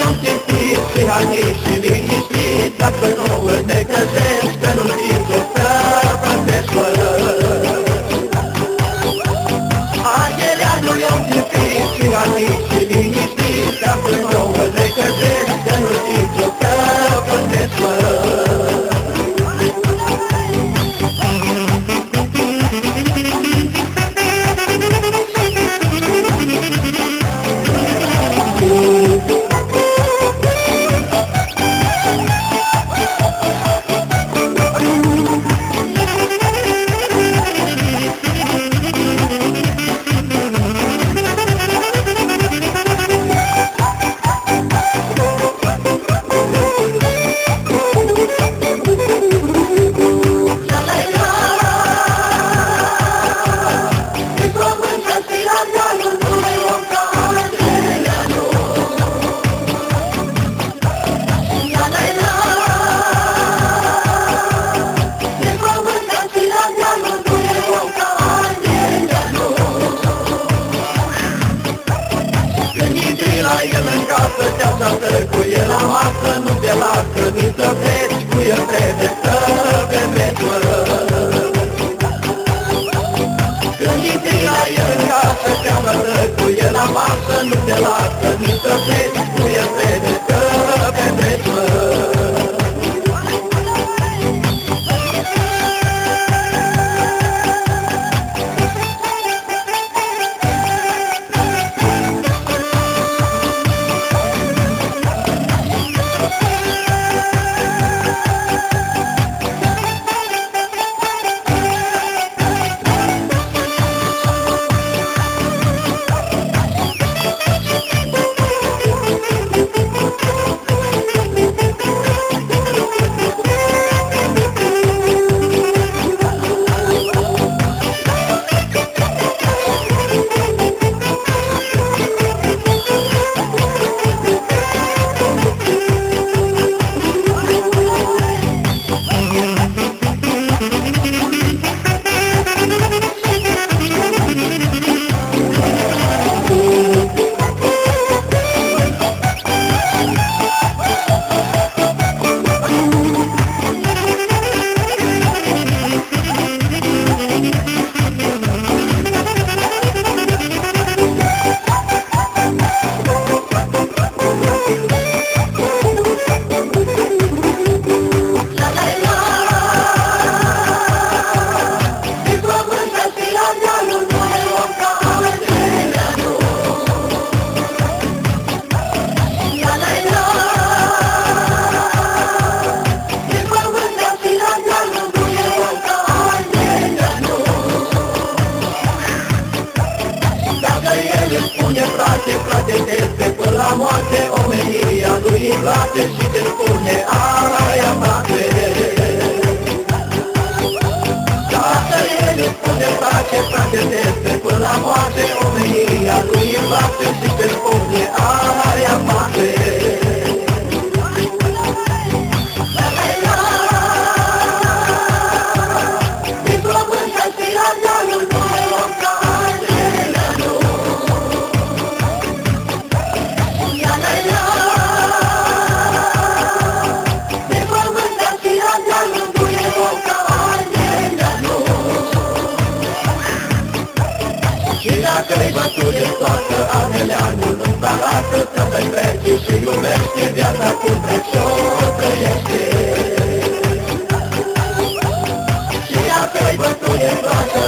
om citit și hanit și liniștit, dacă nu îl necăjești, că nu știi ce să pătești fără. Angeleanul om citit și hanit și liniștit, dacă nu îl necăjești, că nu știi ce să pătești fără. Cu el la masă, nu te lasă nici să pleci, cu el trebuie să petreci, mă. Când intri la el în casă, te-amătă cu el la masă, nu te lasă nici să pleci, cu el trebuie să petreci, mă. Frate, este până la moarte, omenia lui îi place și te spune aia frate. Dacă el îți spune frate, este până la moarte, omenia lui îi place și te spune aia frate. Dacă-i bătut de toată, Angeleanul nu-ți lasă să te treci și iubește viața cum treci și o trăiește. Și dacă-i bătut de toată,